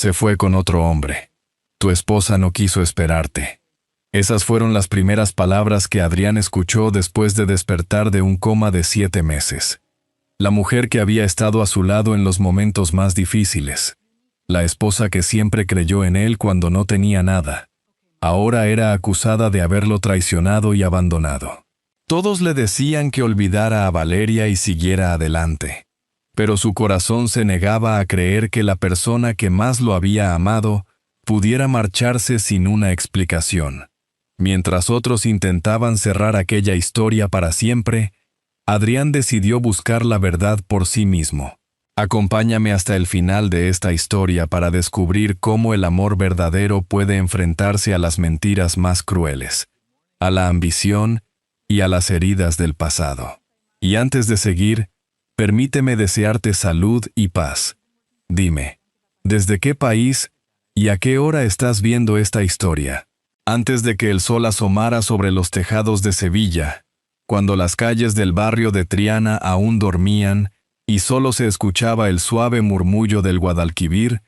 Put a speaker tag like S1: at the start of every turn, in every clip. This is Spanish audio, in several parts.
S1: Se fue con otro hombre. Tu esposa no quiso esperarte. Esas fueron las primeras palabras que Adrián escuchó después de despertar de un coma de 7 meses. La mujer que había estado a su lado en los momentos más difíciles. La esposa que siempre creyó en él cuando no tenía nada. Ahora era acusada de haberlo traicionado y abandonado. Todos le decían que olvidara a Valeria y siguiera adelante. Pero su corazón se negaba a creer que la persona que más lo había amado pudiera marcharse sin una explicación. Mientras otros intentaban cerrar aquella historia para siempre, Adrián decidió buscar la verdad por sí mismo. Acompáñame hasta el final de esta historia para descubrir cómo el amor verdadero puede enfrentarse a las mentiras más crueles, a la ambición y a las heridas del pasado. Y antes de seguir, permíteme desearte salud y paz. Dime, ¿desde qué país y a qué hora estás viendo esta historia? Antes de que el sol asomara sobre los tejados de Sevilla, cuando las calles del barrio de Triana aún dormían y solo se escuchaba el suave murmullo del Guadalquivir,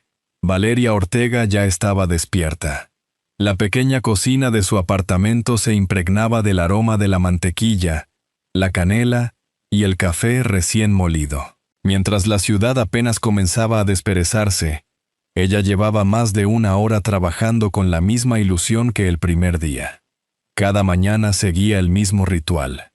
S1: Valeria Ortega ya estaba despierta. La pequeña cocina de su apartamento se impregnaba del aroma de la mantequilla, la canela y el café recién molido. Mientras la ciudad apenas comenzaba a desperezarse, ella llevaba más de 1 hora trabajando con la misma ilusión que el primer día. Cada mañana seguía el mismo ritual.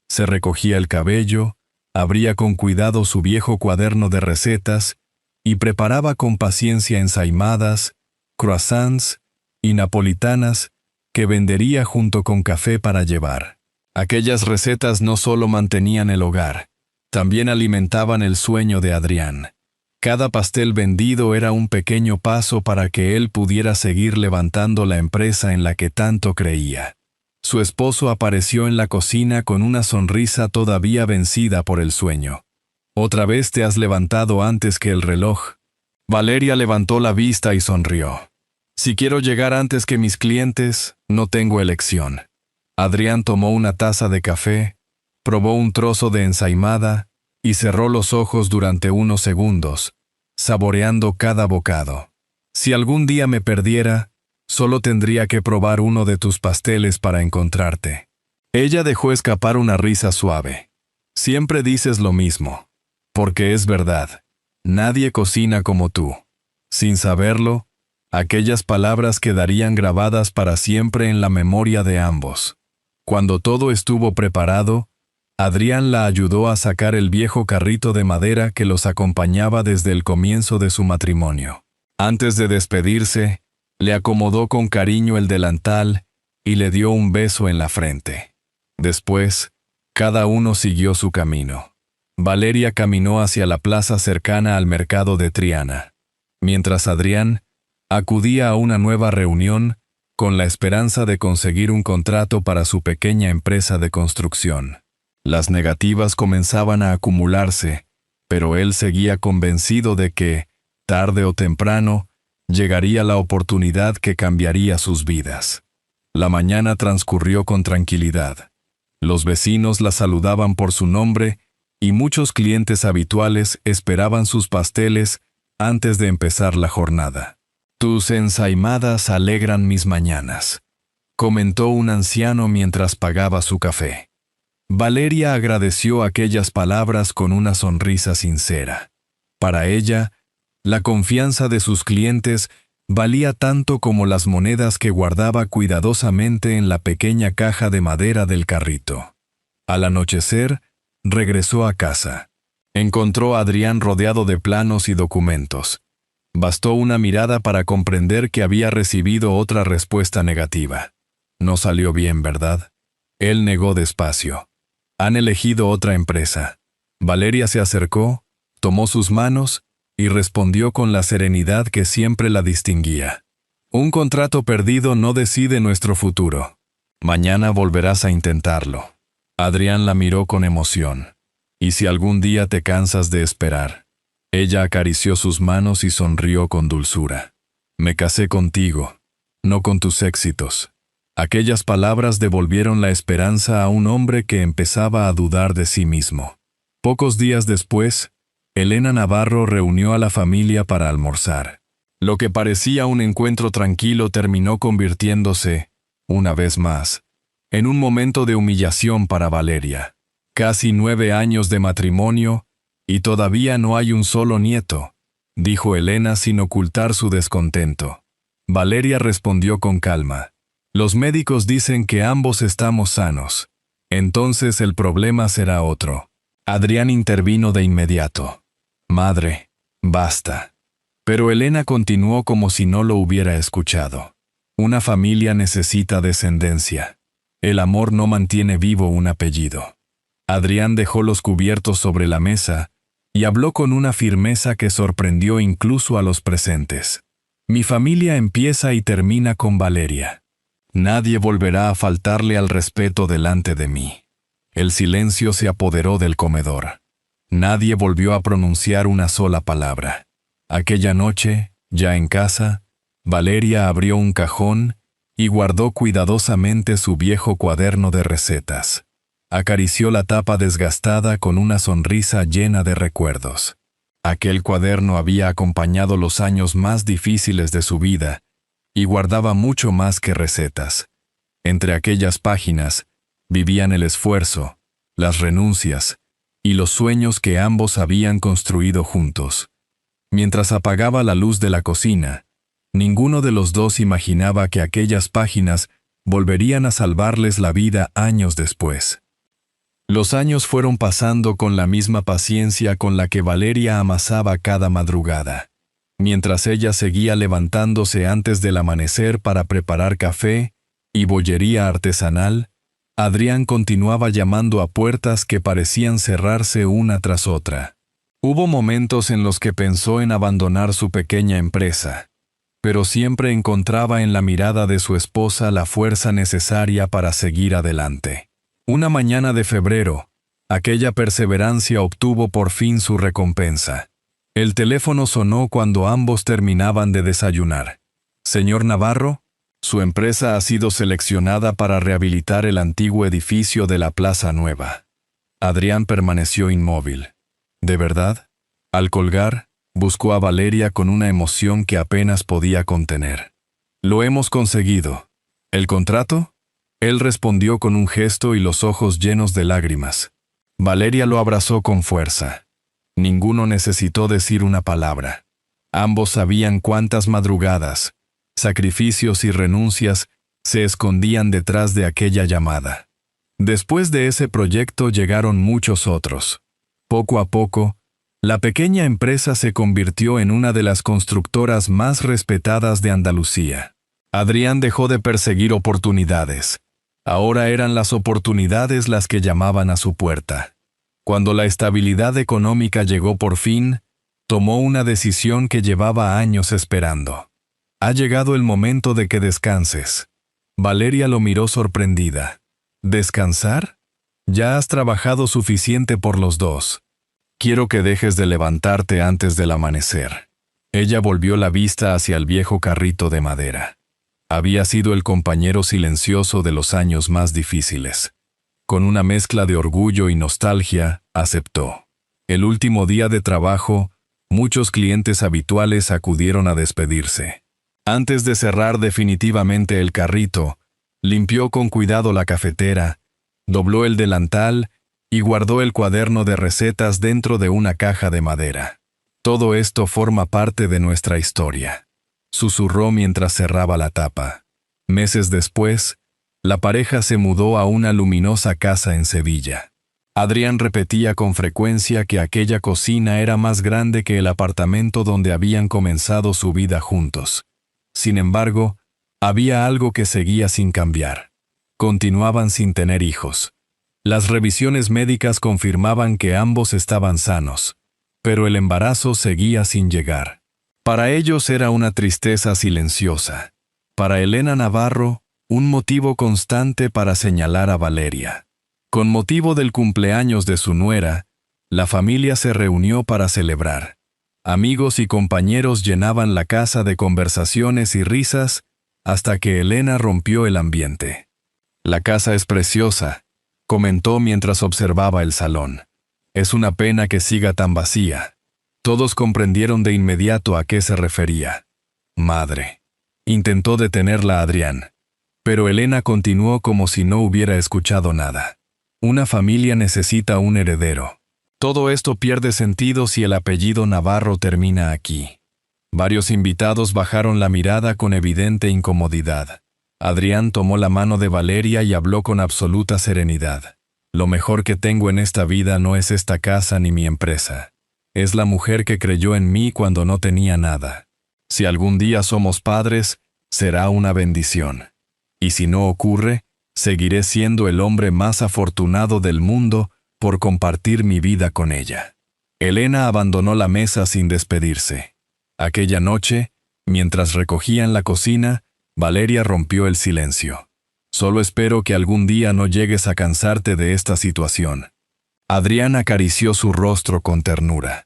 S1: Se recogía el cabello, abría con cuidado su viejo cuaderno de recetas y preparaba con paciencia ensaimadas, croissants y napolitanas que vendería junto con café para llevar. Aquellas recetas no solo mantenían el hogar, también alimentaban el sueño de Adrián. Cada pastel vendido era un pequeño paso para que él pudiera seguir levantando la empresa en la que tanto creía. Su esposo apareció en la cocina con una sonrisa todavía vencida por el sueño. «Otra vez te has levantado antes que el reloj». Valeria levantó la vista y sonrió. «Si quiero llegar antes que mis clientes, no tengo elección». Adrián tomó una taza de café, probó un trozo de ensaimada y cerró los ojos durante unos segundos, saboreando cada bocado. «Si algún día me perdiera, solo tendría que probar uno de tus pasteles para encontrarte». Ella dejó escapar una risa suave. «Siempre dices lo mismo, porque es verdad. Nadie cocina como tú». Sin saberlo, aquellas palabras quedarían grabadas para siempre en la memoria de ambos. Cuando todo estuvo preparado, Adrián la ayudó a sacar el viejo carrito de madera que los acompañaba desde el comienzo de su matrimonio. Antes de despedirse, le acomodó con cariño el delantal y le dio un beso en la frente. Después, cada uno siguió su camino. Valeria caminó hacia la plaza cercana al mercado de Triana, mientras Adrián acudía a una nueva reunión con la esperanza de conseguir un contrato para su pequeña empresa de construcción. Las negativas comenzaban a acumularse, pero él seguía convencido de que, tarde o temprano, llegaría la oportunidad que cambiaría sus vidas. La mañana transcurrió con tranquilidad. Los vecinos la saludaban por su nombre y muchos clientes habituales esperaban sus pasteles antes de empezar la jornada. «Tus ensaimadas alegran mis mañanas», comentó un anciano mientras pagaba su café. Valeria agradeció aquellas palabras con una sonrisa sincera. Para ella, la confianza de sus clientes valía tanto como las monedas que guardaba cuidadosamente en la pequeña caja de madera del carrito. Al anochecer, regresó a casa. Encontró a Adrián rodeado de planos y documentos. Bastó una mirada para comprender que había recibido otra respuesta negativa. No salió bien, ¿verdad? Él negó despacio. Han elegido otra empresa. Valeria se acercó, tomó sus manos y respondió con la serenidad que siempre la distinguía. Un contrato perdido no decide nuestro futuro. Mañana volverás a intentarlo. Adrián la miró con emoción. ¿Y si algún día te cansas de esperar? Ella acarició sus manos y sonrió con dulzura. Me casé contigo, no con tus éxitos. Aquellas palabras devolvieron la esperanza a un hombre que empezaba a dudar de sí mismo. Pocos días después, Elena Navarro reunió a la familia para almorzar. Lo que parecía un encuentro tranquilo terminó convirtiéndose, una vez más, en un momento de humillación para Valeria. Casi 9 años de matrimonio, y todavía no hay un solo nieto, dijo Elena sin ocultar su descontento. Valeria respondió con calma. Los médicos dicen que ambos estamos sanos. Entonces el problema será otro. Adrián intervino de inmediato. Madre, basta. Pero Elena continuó como si no lo hubiera escuchado. Una familia necesita descendencia. El amor no mantiene vivo un apellido. Adrián dejó los cubiertos sobre la mesa y habló con una firmeza que sorprendió incluso a los presentes. Mi familia empieza y termina con Valeria. Nadie volverá a faltarle al respeto delante de mí. El silencio se apoderó del comedor. Nadie volvió a pronunciar una sola palabra. Aquella noche, ya en casa, Valeria abrió un cajón y guardó cuidadosamente su viejo cuaderno de recetas. Acarició la tapa desgastada con una sonrisa llena de recuerdos. Aquel cuaderno había acompañado los años más difíciles de su vida y guardaba mucho más que recetas. Entre aquellas páginas vivían el esfuerzo, las renuncias y los sueños que ambos habían construido juntos. Mientras apagaba la luz de la cocina, ninguno de los dos imaginaba que aquellas páginas volverían a salvarles la vida años después. Los años fueron pasando con la misma paciencia con la que Valeria amasaba cada madrugada. Mientras ella seguía levantándose antes del amanecer para preparar café y bollería artesanal, Adrián continuaba llamando a puertas que parecían cerrarse una tras otra. Hubo momentos en los que pensó en abandonar su pequeña empresa, pero siempre encontraba en la mirada de su esposa la fuerza necesaria para seguir adelante. Una mañana de febrero, aquella perseverancia obtuvo por fin su recompensa. El teléfono sonó cuando ambos terminaban de desayunar. «Señor Navarro, su empresa ha sido seleccionada para rehabilitar el antiguo edificio de la Plaza Nueva». Adrián permaneció inmóvil. ¿De verdad? Al colgar, buscó a Valeria con una emoción que apenas podía contener. «Lo hemos conseguido. ¿El contrato?» Él respondió con un gesto y los ojos llenos de lágrimas. Valeria lo abrazó con fuerza. Ninguno necesitó decir una palabra. Ambos sabían cuántas madrugadas, sacrificios y renuncias se escondían detrás de aquella llamada. Después de ese proyecto llegaron muchos otros. Poco a poco, la pequeña empresa se convirtió en una de las constructoras más respetadas de Andalucía. Adrián dejó de perseguir oportunidades. Ahora eran las oportunidades las que llamaban a su puerta. Cuando la estabilidad económica llegó por fin, tomó una decisión que llevaba años esperando. «Ha llegado el momento de que descanses». Valeria lo miró sorprendida. «¿Descansar? Ya has trabajado suficiente por los dos. Quiero que dejes de levantarte antes del amanecer». Ella volvió la vista hacia el viejo carrito de madera. Había sido el compañero silencioso de los años más difíciles. Con una mezcla de orgullo y nostalgia, aceptó. El último día de trabajo, muchos clientes habituales acudieron a despedirse. Antes de cerrar definitivamente el carrito, limpió con cuidado la cafetera, dobló el delantal y guardó el cuaderno de recetas dentro de una caja de madera. «Todo esto forma parte de nuestra historia», susurró mientras cerraba la tapa. Meses después, la pareja se mudó a una luminosa casa en Sevilla. Adrián repetía con frecuencia que aquella cocina era más grande que el apartamento donde habían comenzado su vida juntos. Sin embargo, había algo que seguía sin cambiar. Continuaban sin tener hijos. Las revisiones médicas confirmaban que ambos estaban sanos, pero el embarazo seguía sin llegar. Para ellos era una tristeza silenciosa. Para Elena Navarro, un motivo constante para señalar a Valeria. Con motivo del cumpleaños de su nuera, la familia se reunió para celebrar. Amigos y compañeros llenaban la casa de conversaciones y risas hasta que Elena rompió el ambiente. «La casa es preciosa», comentó mientras observaba el salón. «Es una pena que siga tan vacía». Todos comprendieron de inmediato a qué se refería. Madre. Intentó detenerla Adrián. Pero Elena continuó como si no hubiera escuchado nada. Una familia necesita un heredero. Todo esto pierde sentido si el apellido Navarro termina aquí. Varios invitados bajaron la mirada con evidente incomodidad. Adrián tomó la mano de Valeria y habló con absoluta serenidad. Lo mejor que tengo en esta vida no es esta casa ni mi empresa. Es la mujer que creyó en mí cuando no tenía nada. Si algún día somos padres, será una bendición. Y si no ocurre, seguiré siendo el hombre más afortunado del mundo por compartir mi vida con ella. Elena abandonó la mesa sin despedirse. Aquella noche, mientras recogían la cocina, Valeria rompió el silencio. Solo espero que algún día no llegues a cansarte de esta situación. Adrián acarició su rostro con ternura.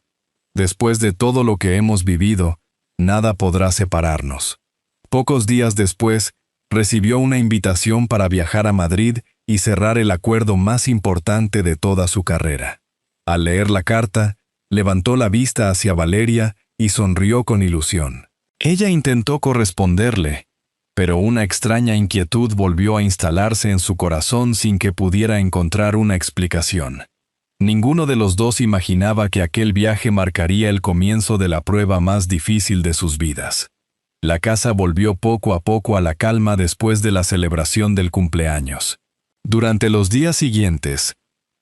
S1: Después de todo lo que hemos vivido, nada podrá separarnos. Pocos días después, recibió una invitación para viajar a Madrid y cerrar el acuerdo más importante de toda su carrera. Al leer la carta, levantó la vista hacia Valeria y sonrió con ilusión. Ella intentó corresponderle, pero una extraña inquietud volvió a instalarse en su corazón sin que pudiera encontrar una explicación. Ninguno de los dos imaginaba que aquel viaje marcaría el comienzo de la prueba más difícil de sus vidas. La casa volvió poco a poco a la calma después de la celebración del cumpleaños. Durante los días siguientes,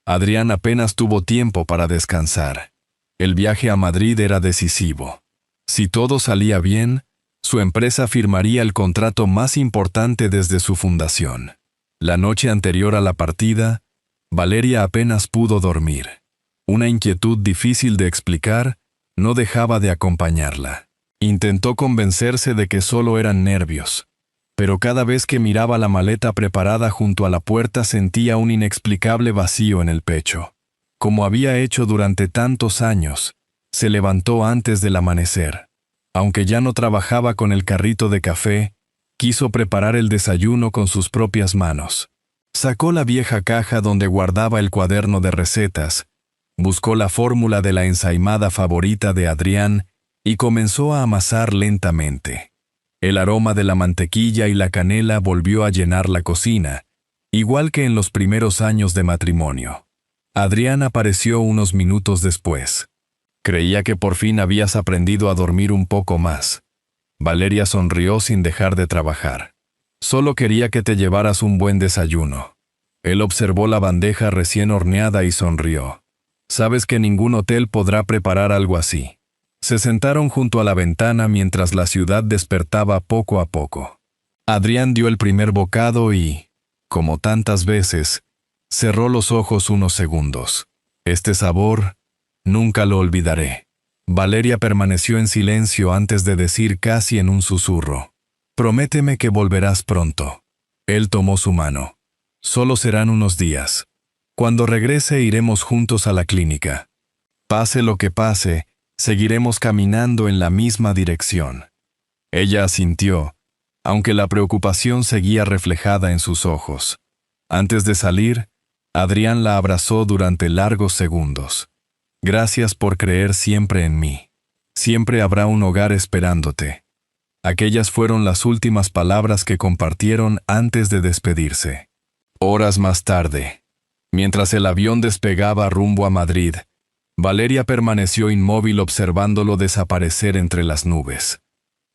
S1: Adrián apenas tuvo tiempo para descansar. El viaje a Madrid era decisivo. Si todo salía bien, su empresa firmaría el contrato más importante desde su fundación. La noche anterior a la partida, Valeria apenas pudo dormir. Una inquietud difícil de explicar no dejaba de acompañarla. Intentó convencerse de que solo eran nervios, pero cada vez que miraba la maleta preparada junto a la puerta sentía un inexplicable vacío en el pecho. Como había hecho durante tantos años, se levantó antes del amanecer. Aunque ya no trabajaba con el carrito de café, quiso preparar el desayuno con sus propias manos. Sacó la vieja caja donde guardaba el cuaderno de recetas, buscó la fórmula de la ensaimada favorita de Adrián y comenzó a amasar lentamente. El aroma de la mantequilla y la canela volvió a llenar la cocina, igual que en los primeros años de matrimonio. Adrián apareció unos minutos después. Creía que por fin habías aprendido a dormir un poco más. Valeria sonrió sin dejar de trabajar. Solo quería que te llevaras un buen desayuno. Él observó la bandeja recién horneada y sonrió. Sabes que ningún hotel podrá preparar algo así. Se sentaron junto a la ventana mientras la ciudad despertaba poco a poco. Adrián dio el primer bocado y, como tantas veces, cerró los ojos unos segundos. Este sabor, nunca lo olvidaré. Valeria permaneció en silencio antes de decir casi en un susurro: prométeme que volverás pronto. Él tomó su mano. Solo serán unos días. Cuando regrese iremos juntos a la clínica. Pase lo que pase, seguiremos caminando en la misma dirección. Ella asintió, aunque la preocupación seguía reflejada en sus ojos. Antes de salir, Adrián la abrazó durante largos segundos. Gracias por creer siempre en mí. Siempre habrá un hogar esperándote. Aquellas fueron las últimas palabras que compartieron antes de despedirse. Horas más tarde, mientras el avión despegaba rumbo a Madrid, Valeria permaneció inmóvil observándolo desaparecer entre las nubes.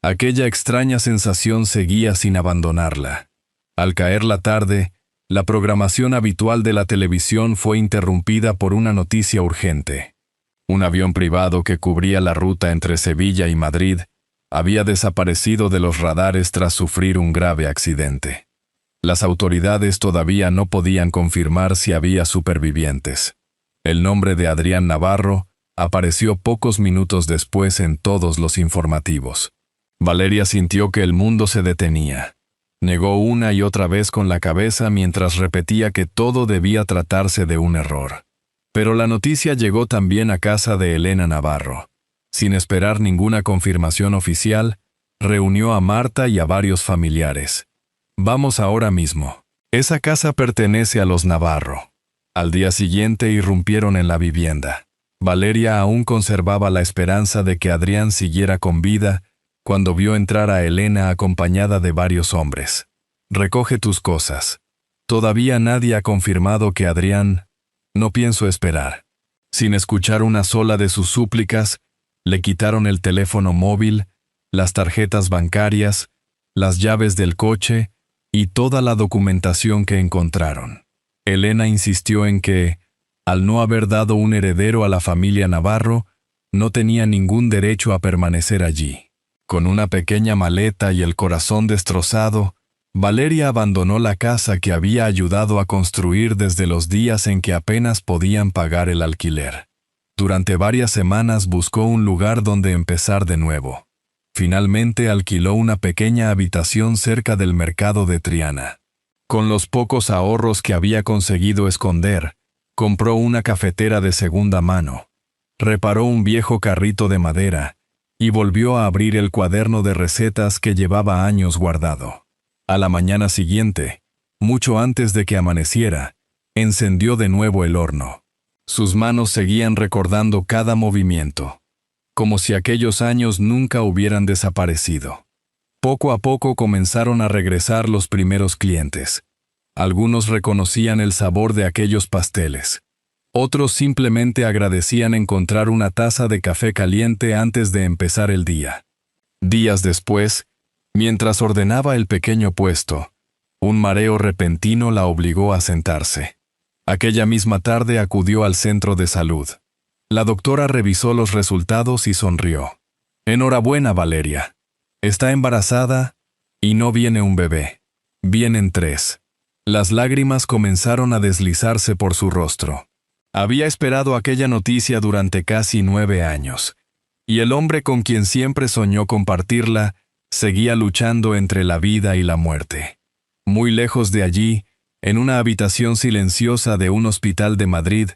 S1: Aquella extraña sensación seguía sin abandonarla. Al caer la tarde, la programación habitual de la televisión fue interrumpida por una noticia urgente. Un avión privado que cubría la ruta entre Sevilla y Madrid había desaparecido de los radares tras sufrir un grave accidente. Las autoridades todavía no podían confirmar si había supervivientes. El nombre de Adrián Navarro apareció pocos minutos después en todos los informativos. Valeria sintió que el mundo se detenía. Negó una y otra vez con la cabeza mientras repetía que todo debía tratarse de un error. Pero la noticia llegó también a casa de Elena Navarro. Sin esperar ninguna confirmación oficial, reunió a Marta y a varios familiares. Vamos ahora mismo. Esa casa pertenece a los Navarro. Al día siguiente irrumpieron en la vivienda. Valeria aún conservaba la esperanza de que Adrián siguiera con vida cuando vio entrar a Elena acompañada de varios hombres. «Recoge tus cosas. Todavía nadie ha confirmado que Adrián... No pienso esperar». Sin escuchar una sola de sus súplicas, le quitaron el teléfono móvil, las tarjetas bancarias, las llaves del coche y toda la documentación que encontraron. Elena insistió en que, al no haber dado un heredero a la familia Navarro, no tenía ningún derecho a permanecer allí. Con una pequeña maleta y el corazón destrozado, Valeria abandonó la casa que había ayudado a construir desde los días en que apenas podían pagar el alquiler. Durante varias semanas buscó un lugar donde empezar de nuevo. Finalmente alquiló una pequeña habitación cerca del mercado de Triana. Con los pocos ahorros que había conseguido esconder, compró una cafetera de segunda mano, reparó un viejo carrito de madera y volvió a abrir el cuaderno de recetas que llevaba años guardado. A la mañana siguiente, mucho antes de que amaneciera, encendió de nuevo el horno. Sus manos seguían recordando cada movimiento, como si aquellos años nunca hubieran desaparecido. Poco a poco comenzaron a regresar los primeros clientes. Algunos reconocían el sabor de aquellos pasteles. Otros simplemente agradecían encontrar una taza de café caliente antes de empezar el día. Días después, mientras ordenaba el pequeño puesto, un mareo repentino la obligó a sentarse. Aquella misma tarde acudió al centro de salud. La doctora revisó los resultados y sonrió. «Enhorabuena, Valeria. Está embarazada y no viene un bebé. Vienen 3». Las lágrimas comenzaron a deslizarse por su rostro. Había esperado aquella noticia durante casi 9 años, y el hombre con quien siempre soñó compartirla seguía luchando entre la vida y la muerte. Muy lejos de allí, en una habitación silenciosa de un hospital de Madrid,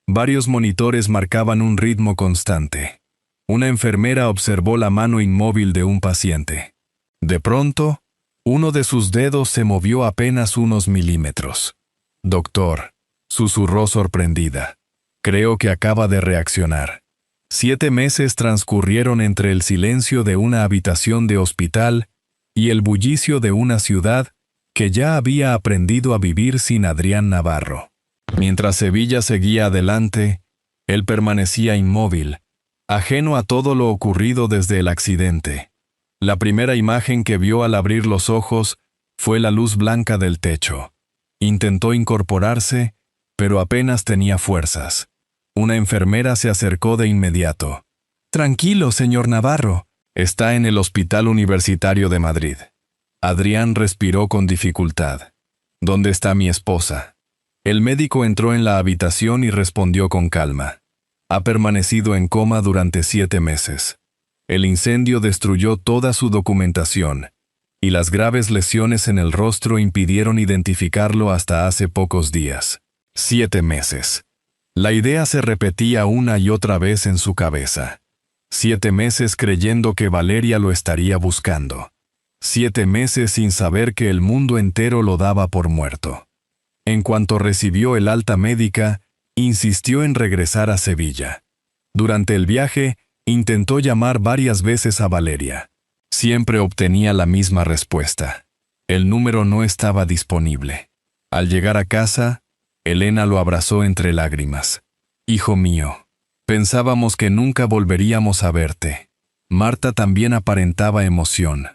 S1: varios monitores marcaban un ritmo constante. Una enfermera observó la mano inmóvil de un paciente. De pronto, uno de sus dedos se movió apenas unos milímetros. «Doctor», susurró sorprendida, «creo que acaba de reaccionar». 7 meses transcurrieron entre el silencio de una habitación de hospital y el bullicio de una ciudad que ya había aprendido a vivir sin Adrián Navarro. Mientras Sevilla seguía adelante, él permanecía inmóvil, ajeno a todo lo ocurrido desde el accidente. La primera imagen que vio al abrir los ojos fue la luz blanca del techo. Intentó incorporarse, pero apenas tenía fuerzas. Una enfermera se acercó de inmediato. «Tranquilo, señor Navarro. Está en el Hospital Universitario de Madrid». Adrián respiró con dificultad. «¿Dónde está mi esposa?». El médico entró en la habitación y respondió con calma. «Ha permanecido en coma durante 7 meses. El incendio destruyó toda su documentación, y las graves lesiones en el rostro impidieron identificarlo hasta hace pocos días». 7 meses. La idea se repetía una y otra vez en su cabeza. 7 meses creyendo que Valeria lo estaría buscando. 7 meses sin saber que el mundo entero lo daba por muerto. En cuanto recibió el alta médica, insistió en regresar a Sevilla. Durante el viaje, intentó llamar varias veces a Valeria. Siempre obtenía la misma respuesta. El número no estaba disponible. Al llegar a casa, Elena lo abrazó entre lágrimas. «Hijo mío, pensábamos que nunca volveríamos a verte». Marta también aparentaba emoción.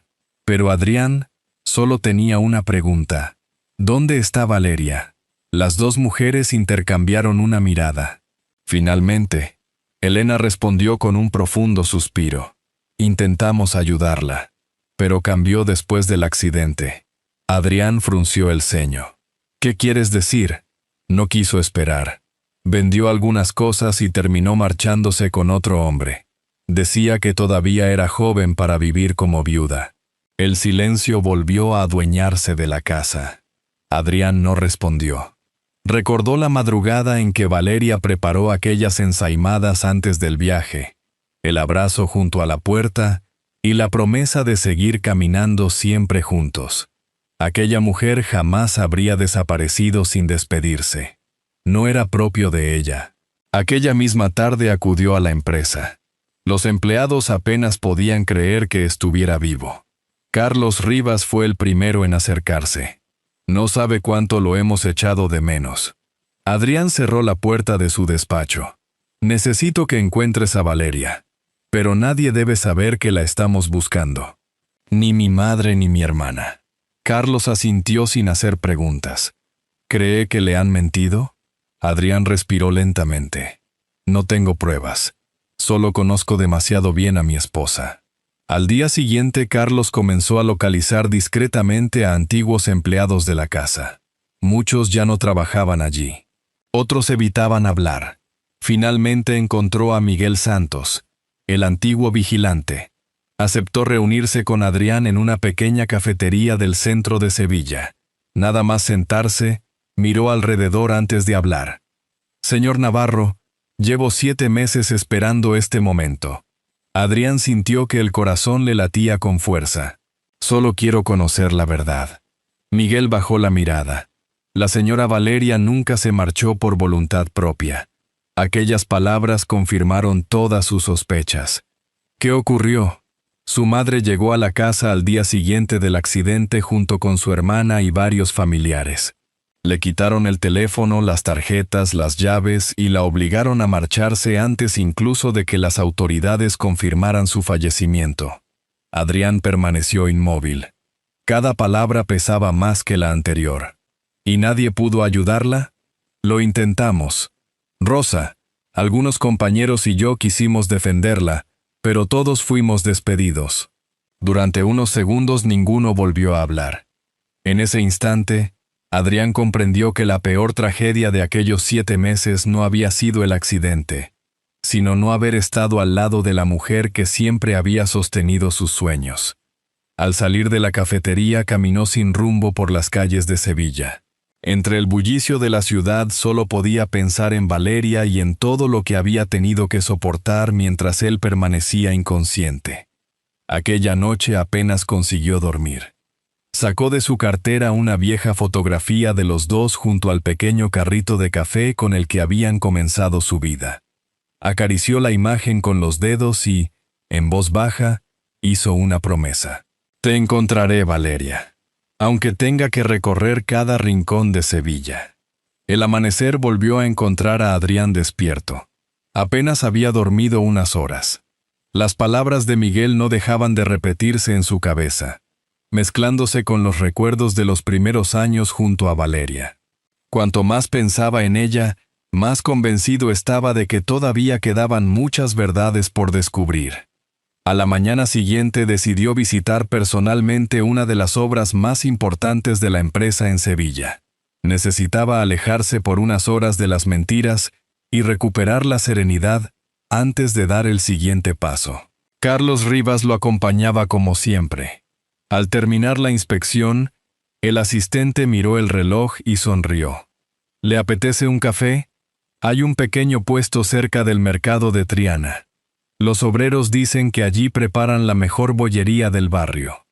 S1: Pero Adrián solo tenía una pregunta. ¿Dónde está Valeria? Las dos mujeres intercambiaron una mirada. Finalmente, Elena respondió con un profundo suspiro. «Intentamos ayudarla, pero cambió después del accidente». Adrián frunció el ceño. «¿Qué quieres decir?». No quiso esperar. Vendió algunas cosas y terminó marchándose con otro hombre. Decía que todavía era joven para vivir como viuda. El silencio volvió a adueñarse de la casa. Adrián no respondió. Recordó la madrugada en que Valeria preparó aquellas ensaimadas antes del viaje, el abrazo junto a la puerta y la promesa de seguir caminando siempre juntos. Aquella mujer jamás habría desaparecido sin despedirse. No era propio de ella. Aquella misma tarde acudió a la empresa. Los empleados apenas podían creer que estuviera vivo. Carlos Rivas fue el primero en acercarse. No sabe cuánto lo hemos echado de menos. Adrián cerró la puerta de su despacho. Necesito que encuentres a Valeria. Pero nadie debe saber que la estamos buscando. Ni mi madre ni mi hermana. Carlos asintió sin hacer preguntas. ¿Cree que le han mentido? Adrián respiró lentamente. No tengo pruebas. Solo conozco demasiado bien a mi esposa. Al día siguiente, Carlos comenzó a localizar discretamente a antiguos empleados de la casa. Muchos ya no trabajaban allí. Otros evitaban hablar. Finalmente encontró a Miguel Santos, el antiguo vigilante. Aceptó reunirse con Adrián en una pequeña cafetería del centro de Sevilla. Nada más sentarse, miró alrededor antes de hablar. Señor Navarro, llevo 7 meses esperando este momento. Adrián sintió que el corazón le latía con fuerza. Solo quiero conocer la verdad. Miguel bajó la mirada. La señora Valeria nunca se marchó por voluntad propia. Aquellas palabras confirmaron todas sus sospechas. ¿Qué ocurrió? Su madre llegó a la casa al día siguiente del accidente junto con su hermana y varios familiares. Le quitaron el teléfono, las tarjetas, las llaves y la obligaron a marcharse antes incluso de que las autoridades confirmaran su fallecimiento. Adrián permaneció inmóvil. Cada palabra pesaba más que la anterior. ¿Y nadie pudo ayudarla? Lo intentamos. Rosa, algunos compañeros y yo quisimos defenderla, pero todos fuimos despedidos. Durante unos segundos ninguno volvió a hablar. En ese instante, Adrián comprendió que la peor tragedia de aquellos 7 meses no había sido el accidente, sino no haber estado al lado de la mujer que siempre había sostenido sus sueños. Al salir de la cafetería caminó sin rumbo por las calles de Sevilla. Entre el bullicio de la ciudad solo podía pensar en Valeria y en todo lo que había tenido que soportar mientras él permanecía inconsciente. Aquella noche apenas consiguió dormir. Sacó de su cartera una vieja fotografía de los dos junto al pequeño carrito de café con el que habían comenzado su vida. Acarició la imagen con los dedos y, en voz baja, hizo una promesa. Te encontraré, Valeria, aunque tenga que recorrer cada rincón de Sevilla. El amanecer volvió a encontrar a Adrián despierto. Apenas había dormido unas horas. Las palabras de Miguel no dejaban de repetirse en su cabeza, mezclándose con los recuerdos de los primeros años junto a Valeria. Cuanto más pensaba en ella, más convencido estaba de que todavía quedaban muchas verdades por descubrir. A la mañana siguiente decidió visitar personalmente una de las obras más importantes de la empresa en Sevilla. Necesitaba alejarse por unas horas de las mentiras y recuperar la serenidad antes de dar el siguiente paso. Carlos Rivas lo acompañaba como siempre. Al terminar la inspección, el asistente miró el reloj y sonrió. ¿Le apetece un café? Hay un pequeño puesto cerca del mercado de Triana. Los obreros dicen que allí preparan la mejor bollería del barrio.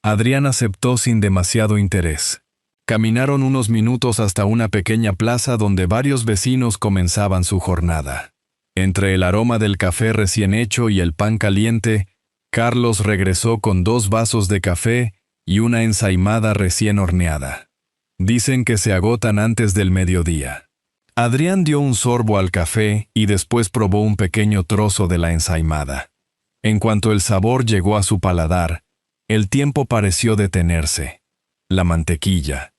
S1: Adrián aceptó sin demasiado interés. Caminaron unos minutos hasta una pequeña plaza donde varios vecinos comenzaban su jornada. Entre el aroma del café recién hecho y el pan caliente, Carlos regresó con 2 vasos de café y una ensaimada recién horneada. Dicen que se agotan antes del mediodía. Adrián dio un sorbo al café y después probó un pequeño trozo de la ensaimada. En cuanto el sabor llegó a su paladar, el tiempo pareció detenerse. La mantequilla,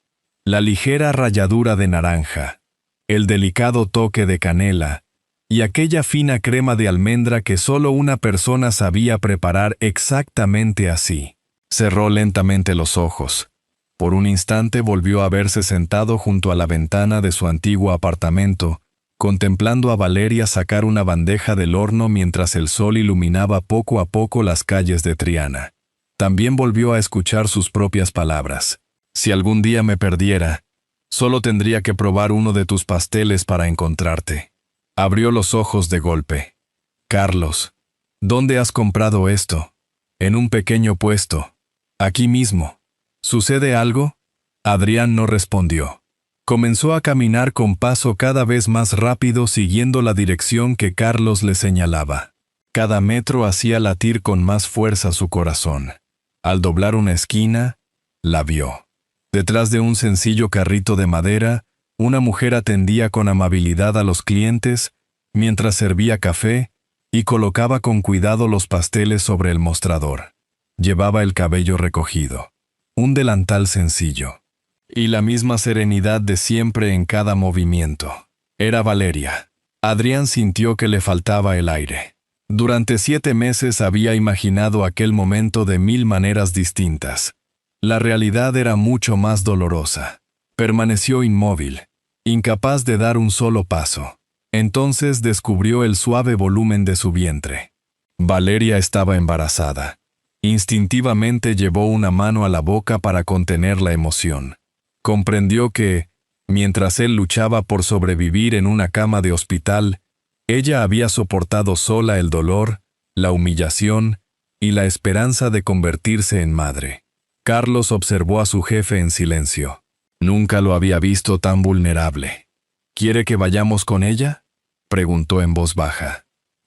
S1: la ligera ralladura de naranja, el delicado toque de canela, y aquella fina crema de almendra que solo una persona sabía preparar exactamente así. Cerró lentamente los ojos. Por un instante volvió a verse sentado junto a la ventana de su antiguo apartamento, contemplando a Valeria sacar una bandeja del horno mientras el sol iluminaba poco a poco las calles de Triana. También volvió a escuchar sus propias palabras. Si algún día me perdiera, solo tendría que probar uno de tus pasteles para encontrarte. Abrió los ojos de golpe. Carlos, ¿dónde has comprado esto? En un pequeño puesto. Aquí mismo. ¿Sucede algo? Adrián no respondió. Comenzó a caminar con paso cada vez más rápido siguiendo la dirección que Carlos le señalaba. Cada metro hacía latir con más fuerza su corazón. Al doblar una esquina, la vio. Detrás de un sencillo carrito de madera, una mujer atendía con amabilidad a los clientes, mientras servía café y colocaba con cuidado los pasteles sobre el mostrador. Llevaba el cabello recogido, un delantal sencillo, y la misma serenidad de siempre en cada movimiento. Era Valeria. Adrián sintió que le faltaba el aire. Durante 7 meses había imaginado aquel momento de 1000 maneras distintas. La realidad era mucho más dolorosa. Permaneció inmóvil, incapaz de dar un solo paso. Entonces descubrió el suave volumen de su vientre. Valeria estaba embarazada. Instintivamente llevó una mano a la boca para contener la emoción. Comprendió que, mientras él luchaba por sobrevivir en una cama de hospital, ella había soportado sola el dolor, la humillación y la esperanza de convertirse en madre. Carlos observó a su jefe en silencio. Nunca lo había visto tan vulnerable. ¿Quiere que vayamos con ella?, preguntó en voz baja.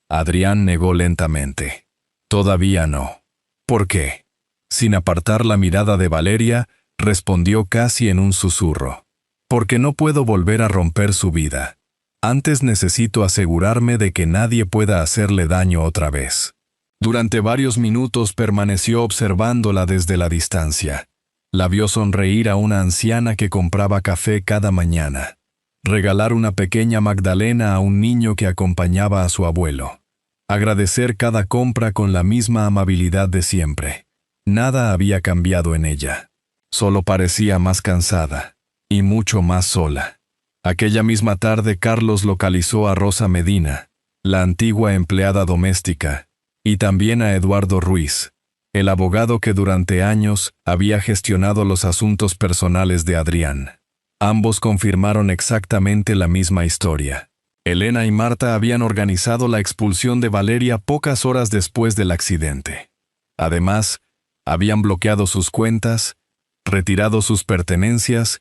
S1: Adrián negó lentamente. Todavía no. ¿Por qué? Sin apartar la mirada de Valeria, respondió casi en un susurro. Porque no puedo volver a romper su vida. Antes necesito asegurarme de que nadie pueda hacerle daño otra vez. Durante varios minutos permaneció observándola desde la distancia. La vio sonreír a una anciana que compraba café cada mañana. Regalar una pequeña magdalena a un niño que acompañaba a su abuelo. Agradecer cada compra con la misma amabilidad de siempre. Nada había cambiado en ella. Solo parecía más cansada y mucho más sola. Aquella misma tarde Carlos localizó a Rosa Medina, la antigua empleada doméstica, y también a Eduardo Ruiz, el abogado que durante años había gestionado los asuntos personales de Adrián. Ambos confirmaron exactamente la misma historia. Elena y Marta habían organizado la expulsión de Valeria pocas horas después del accidente. Además, habían bloqueado sus cuentas, retirado sus pertenencias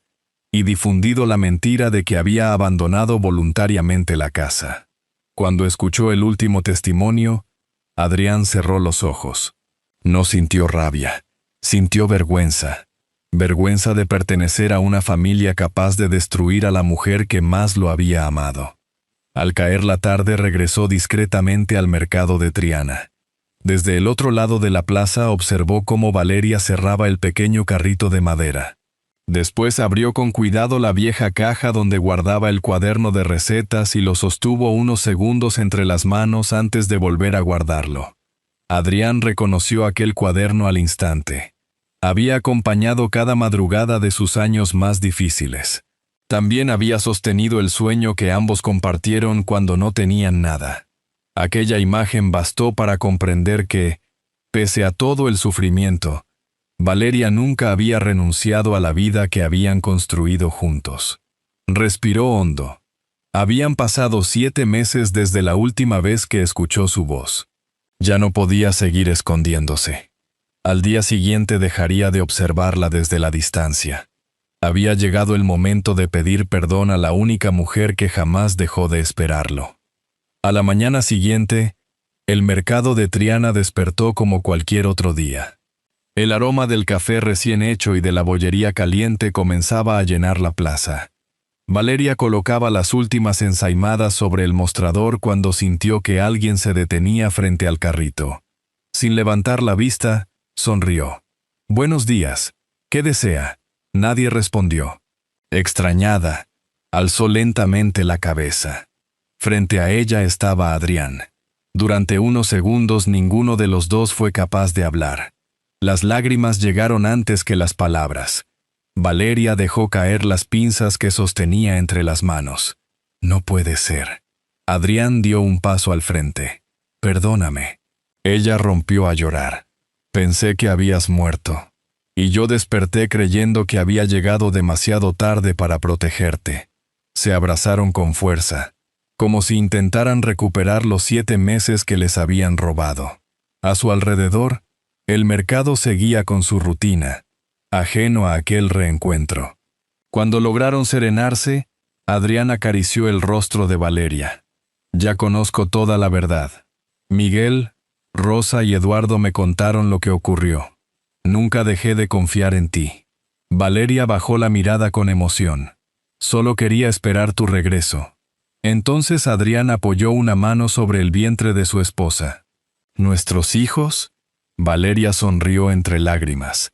S1: y difundido la mentira de que había abandonado voluntariamente la casa. Cuando escuchó el último testimonio, Adrián cerró los ojos. No sintió rabia, sintió vergüenza. Vergüenza de pertenecer a una familia capaz de destruir a la mujer que más lo había amado. Al caer la tarde regresó discretamente al mercado de Triana. Desde el otro lado de la plaza observó cómo Valeria cerraba el pequeño carrito de madera. Después abrió con cuidado la vieja caja donde guardaba el cuaderno de recetas y lo sostuvo unos segundos entre las manos antes de volver a guardarlo. Adrián reconoció aquel cuaderno al instante. Había acompañado cada madrugada de sus años más difíciles. También había sostenido el sueño que ambos compartieron cuando no tenían nada. Aquella imagen bastó para comprender que, pese a todo el sufrimiento, Valeria nunca había renunciado a la vida que habían construido juntos. Respiró hondo. Habían pasado 7 meses desde la última vez que escuchó su voz. Ya no podía seguir escondiéndose. Al día siguiente dejaría de observarla desde la distancia. Había llegado el momento de pedir perdón a la única mujer que jamás dejó de esperarlo. A la mañana siguiente, el mercado de Triana despertó como cualquier otro día. El aroma del café recién hecho y de la bollería caliente comenzaba a llenar la plaza. Valeria colocaba las últimas ensaimadas sobre el mostrador cuando sintió que alguien se detenía frente al carrito. Sin levantar la vista, sonrió. «Buenos días. ¿Qué desea?» Nadie respondió. Extrañada, alzó lentamente la cabeza. Frente a ella estaba Adrián. Durante unos segundos ninguno de los dos fue capaz de hablar. Las lágrimas llegaron antes que las palabras. Valeria dejó caer las pinzas que sostenía entre las manos. «No puede ser». Adrián dio un paso al frente. «Perdóname». Ella rompió a llorar. «Pensé que habías muerto. Y yo desperté creyendo que había llegado demasiado tarde para protegerte». Se abrazaron con fuerza, como si intentaran recuperar los 7 meses que les habían robado. A su alrededor, el mercado seguía con su rutina, ajeno a aquel reencuentro. Cuando lograron serenarse, Adrián acarició el rostro de Valeria. «Ya conozco toda la verdad. Miguel, Rosa y Eduardo me contaron lo que ocurrió. Nunca dejé de confiar en ti. Valeria bajó la mirada con emoción. Solo quería esperar tu regreso. Entonces Adrián apoyó una mano sobre el vientre de su esposa. ¿Nuestros hijos? Valeria sonrió entre lágrimas.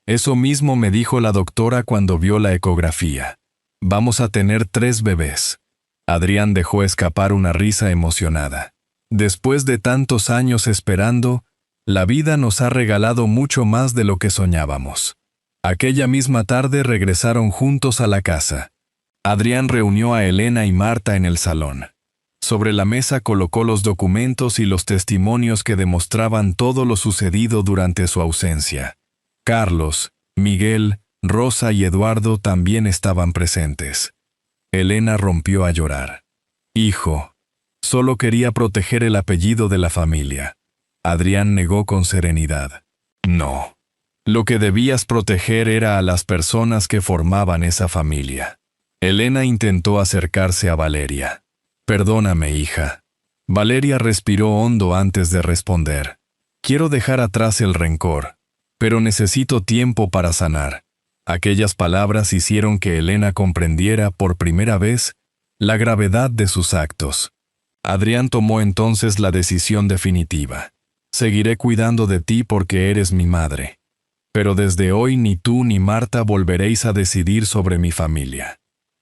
S1: Eso mismo me dijo la doctora cuando vio la ecografía. Vamos a tener 3 bebés. Adrián dejó escapar una risa emocionada. Después de tantos años esperando, la vida nos ha regalado mucho más de lo que soñábamos. Aquella misma tarde regresaron juntos a la casa. Adrián reunió a Elena y Marta en el salón. Sobre la mesa colocó los documentos y los testimonios que demostraban todo lo sucedido durante su ausencia. Carlos, Miguel, Rosa y Eduardo también estaban presentes. Elena rompió a llorar. Hijo, solo quería proteger el apellido de la familia. Adrián negó con serenidad. No. Lo que debías proteger era a las personas que formaban esa familia. Elena intentó acercarse a Valeria. Perdóname, hija. Valeria respiró hondo antes de responder. Quiero dejar atrás el rencor, pero necesito tiempo para sanar. Aquellas palabras hicieron que Elena comprendiera por primera vez la gravedad de sus actos. Adrián tomó entonces la decisión definitiva. Seguiré cuidando de ti porque eres mi madre. Pero desde hoy ni tú ni Marta volveréis a decidir sobre mi familia.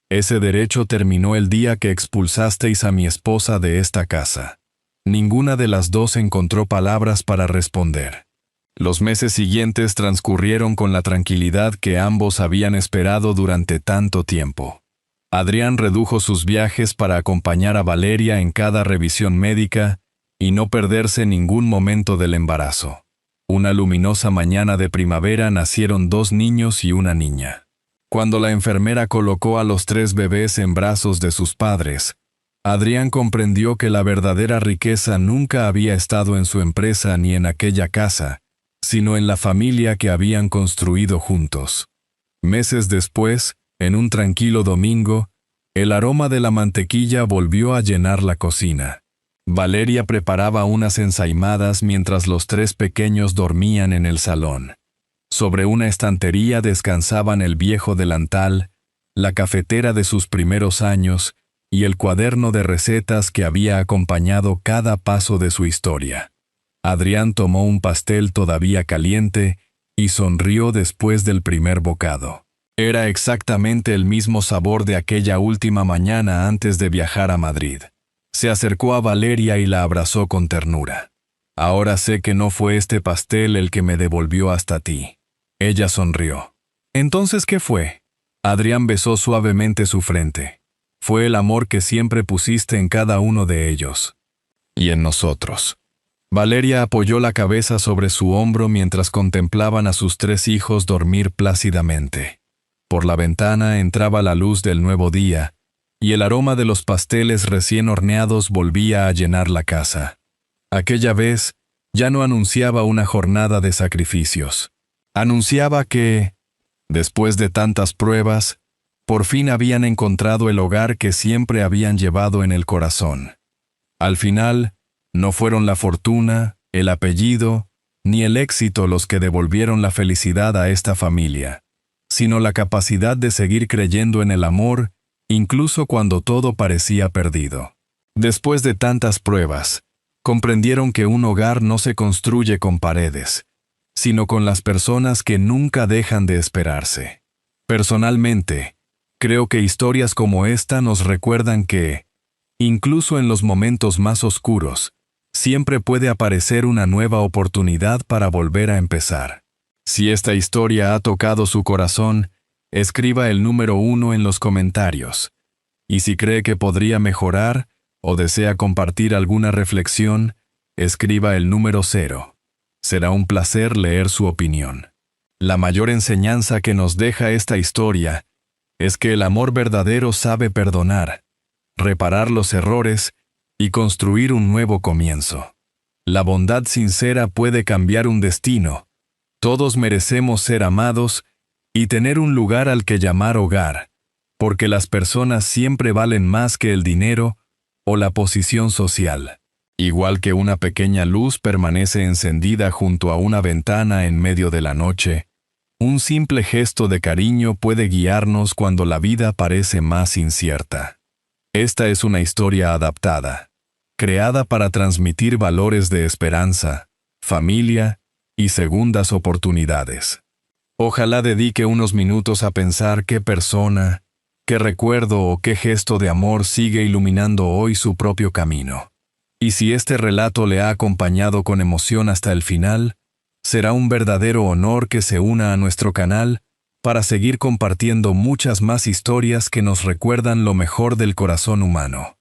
S1: Ese derecho terminó el día que expulsasteis a mi esposa de esta casa. Ninguna de las dos encontró palabras para responder. Los meses siguientes transcurrieron con la tranquilidad que ambos habían esperado durante tanto tiempo. Adrián redujo sus viajes para acompañar a Valeria en cada revisión médica y no perderse ningún momento del embarazo. Una luminosa mañana de primavera nacieron 2 niños y una niña. Cuando la enfermera colocó a los 3 bebés en brazos de sus padres, Adrián comprendió que la verdadera riqueza nunca había estado en su empresa ni en aquella casa, sino en la familia que habían construido juntos. Meses después, en un tranquilo domingo, el aroma de la mantequilla volvió a llenar la cocina. Valeria preparaba unas ensaimadas mientras los 3 pequeños dormían en el salón. Sobre una estantería descansaban el viejo delantal, la cafetera de sus primeros años y el cuaderno de recetas que había acompañado cada paso de su historia. Adrián tomó un pastel todavía caliente y sonrió después del primer bocado. Era exactamente el mismo sabor de aquella última mañana antes de viajar a Madrid. Se acercó a Valeria y la abrazó con ternura. Ahora sé que no fue este pastel el que me devolvió hasta ti. Ella sonrió. ¿Entonces qué fue? Adrián besó suavemente su frente. Fue el amor que siempre pusiste en cada uno de ellos. Y en nosotros. Valeria apoyó la cabeza sobre su hombro mientras contemplaban a sus 3 hijos dormir plácidamente. Por la ventana entraba la luz del nuevo día, y el aroma de los pasteles recién horneados volvía a llenar la casa. Aquella vez ya no anunciaba una jornada de sacrificios. Anunciaba que, después de tantas pruebas, por fin habían encontrado el hogar que siempre habían llevado en el corazón. Al final, no fueron la fortuna, el apellido, ni el éxito los que devolvieron la felicidad a esta familia, sino la capacidad de seguir creyendo en el amor, incluso cuando todo parecía perdido. Después de tantas pruebas, comprendieron que un hogar no se construye con paredes, sino con las personas que nunca dejan de esperarse. Personalmente, creo que historias como esta nos recuerdan que, incluso en los momentos más oscuros, siempre puede aparecer una nueva oportunidad para volver a empezar. Si esta historia ha tocado su corazón, escriba el número 1 en los comentarios. Y si cree que podría mejorar o desea compartir alguna reflexión, escriba el número 0. Será un placer leer su opinión. La mayor enseñanza que nos deja esta historia es que el amor verdadero sabe perdonar, reparar los errores y construir un nuevo comienzo. La bondad sincera puede cambiar un destino. Todos merecemos ser amados y tener un lugar al que llamar hogar, porque las personas siempre valen más que el dinero o la posición social. Igual que una pequeña luz permanece encendida junto a una ventana en medio de la noche, un simple gesto de cariño puede guiarnos cuando la vida parece más incierta. Esta es una historia adaptada, creada para transmitir valores de esperanza, familia y segundas oportunidades. Ojalá dedique unos minutos a pensar qué persona, qué recuerdo o qué gesto de amor sigue iluminando hoy su propio camino. Y si este relato le ha acompañado con emoción hasta el final, será un verdadero honor que se una a nuestro canal para seguir compartiendo muchas más historias que nos recuerdan lo mejor del corazón humano.